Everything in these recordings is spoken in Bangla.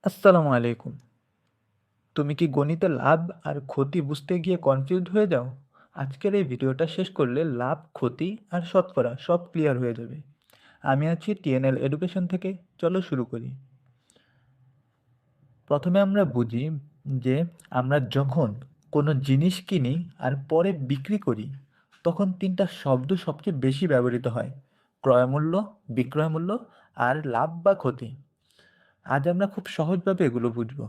আসসালামু আলাইকুম। তুমি কি গণিতে লাভ আর ক্ষতি বুঝতে গিয়ে কনফিউজড হয়ে যাও? আজকের এই ভিডিওটা শেষ করলে লাভ, ক্ষতি আর শতকরা সব ক্লিয়ার হয়ে যাবে। আমি আছি টিএনএল এডুকেশন থেকে। চলো শুরু করি। প্রথমে আমরা বুঝি যে আমরা যখন কোনো জিনিস কিনি আর পরে বিক্রি করি, তখন তিনটা শব্দ সবচেয়ে বেশি ব্যবহৃত হয়: ক্রয় মূল্য, বিক্রয় মূল্য আর লাভ বা ক্ষতি। আজ আমরা খুব সহজভাবে এগুলো বুঝবো।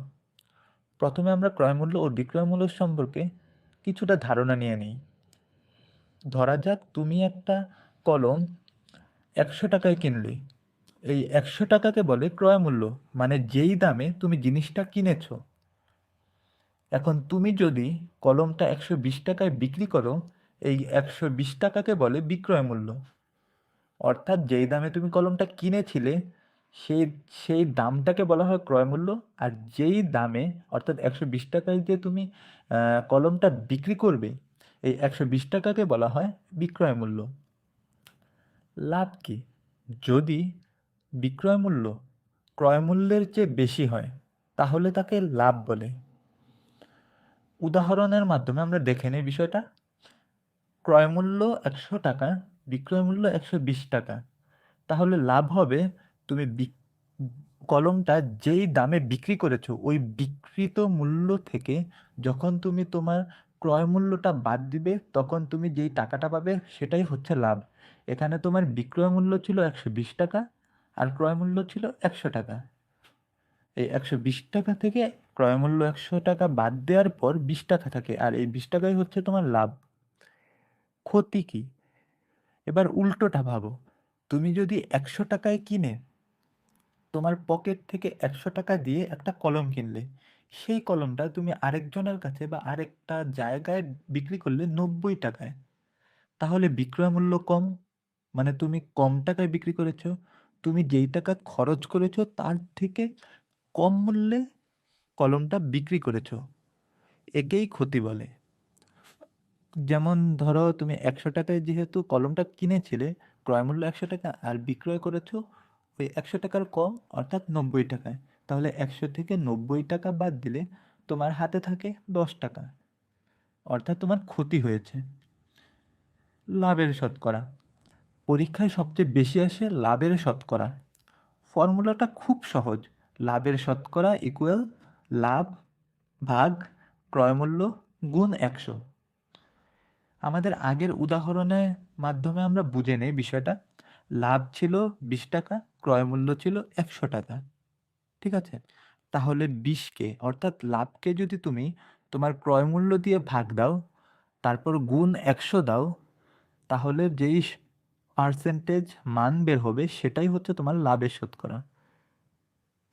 প্রথমে আমরা ক্রয়মূল্য ও বিক্রয়মূল্য সম্পর্কে কিছুটা ধারণা নিয়ে নিই। ধরা যাক তুমি একটা কলম 100 টাকায় কিনলে। এই 100 টাকাকে বলে ক্রয়মূল্য, মানে যেই দামে তুমি জিনিসটা কিনেছো। এখন তুমি যদি কলমটা 120 টাকায় বিক্রি করো, এই 120 টাকাকে বলে বিক্রয় মূল্য। অর্থাৎ যেই দামে তুমি কলমটা কিনেছিলে সেই সেই দামটাকে বলা হয় ক্রয়মূল্য। আর যেই দামে, অর্থাৎ 120 টাকায় যে তুমি কলমটা বিক্রি করবে, এই 120 টাকাকে বলা হয় বিক্রয় মূল্য। লাভ কি? যদি বিক্রয় মূল্য ক্রয় মূল্যের চেয়ে বেশি হয়, তাহলে তাকে লাভ বলে। উদাহরণের মাধ্যমে আমরা দেখে নিই বিষয়টা। ক্রয় মূল্য 100 টাকা, বিক্রয় মূল্য 120 টাকা। তাহলে লাভ হবে, তুমি কলমটা যেই দামে বিক্রি করেছো ওই বিক্রিত মূল্য থেকে যখন তুমি তোমার ক্রয় মূল্যটা বাদ দিবে, তখন তুমি যেই টাকাটা পাবে সেটাই হচ্ছে লাভ। এখানে তোমার বিক্রয় মূল্য ছিল 120 টাকা আর ক্রয় মূল্য ছিল 100 টাকা। এই 120 টাকা থেকে ক্রয় মূল্য 100 টাকা বাদ দেওয়ার পর 20 টাকা থাকে, আর এই 20 টাকাই হচ্ছে তোমার লাভ। ক্ষতি কি? এবার উল্টোটা ভাবো। তুমি যদি 100 টাকায় কিনে তোমার পকেট থেকে 100 টাকা দিয়ে একটা কলম কিনলে, সেই কলমটা তুমি আরেকজনের কাছে বা আরেকটা জায়গায় বিক্রি করলে 90 টাকায়। তাহলে বিক্রয় মূল্য কম, মানে তুমি কম টাকায় বিক্রি করেছো। তুমি যেই টাকা খরচ করেছো তার থেকে কম মূল্যে কলমটা বিক্রি করেছো। একেই ক্ষতি বলে। যেমন ধরো, তুমি 100 টাকায় যেহেতু কলমটা কিনেছিলে, ক্রয় মূল্য 100 টাকা, আর বিক্রয় করেছো ওই 100 টাকার কম, অর্থাৎ 90 টাকায়। তাহলে 100 থেকে 90 টাকা বাদ দিলে তোমার হাতে থাকে 10 টাকা, অর্থাৎ তোমার ক্ষতি হয়েছে। লাভের শতকরা। পরীক্ষায় সবচেয়ে বেশি আসে লাভের শতকরা। ফর্মুলাটা খুব সহজ। লাভের শতকরা ইকুয়াল লাভ ভাগ ক্রয়মূল্য গুণ 100। আমাদের আগের উদাহরণের মাধ্যমে আমরা বুঝে নেই বিষয়টা। লাভ ছিল 20 টাকা, ক্রয় মূল্য ছিল 100 টাকা। ঠিক আছে? তাহলে 20কে, অর্থাৎ লাভকে যদি তুমি তোমার ক্রয় মূল্য দিয়ে ভাগ দাও, তারপর গুণ 100 দাও, তাহলে যেই পার্সেন্টেজ মান বের হবে সেটাই হচ্ছে তোমার লাভের শতকরা।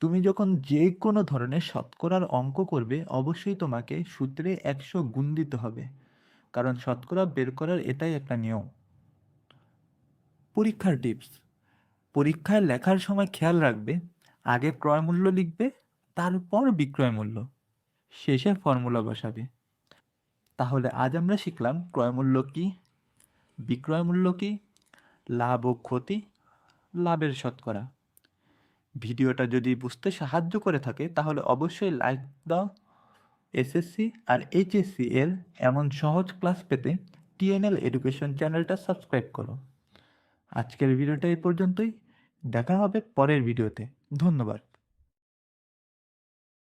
তুমি যখন যে কোনো ধরনের শতকরার অঙ্ক করবে, অবশ্যই তোমাকে সূত্রে 100 গুণ দিতে হবে, কারণ শতকরা বের করার এটাই একটা নিয়ম। পরীক্ষার টিপস। পরীক্ষায় লেখার সময় খেয়াল রাখবে, আগে ক্রয় মূল্য লিখবে, তারপর বিক্রয় মূল্য, শেষে ফর্মুলা বসাবে। তাহলে আজ আমরা শিখলাম ক্রয় মূল্য কি, বিক্রয় মূল্য কি, লাভ ও ক্ষতি, লাভের শতকরা। ভিডিওটা যদি বুঝতে সাহায্য করে থাকে তাহলে অবশ্যই লাইক দাও। এসএসসি আর এইচএসসি এর এমন সহজ ক্লাস পেতে টিএনএল এডুকেশন চ্যানেলটা সাবস্ক্রাইব করো। আজকের ভিডিওটা এই পর্যন্তই। দেখা হবে পরের ভিডিওতে। ধন্যবাদ।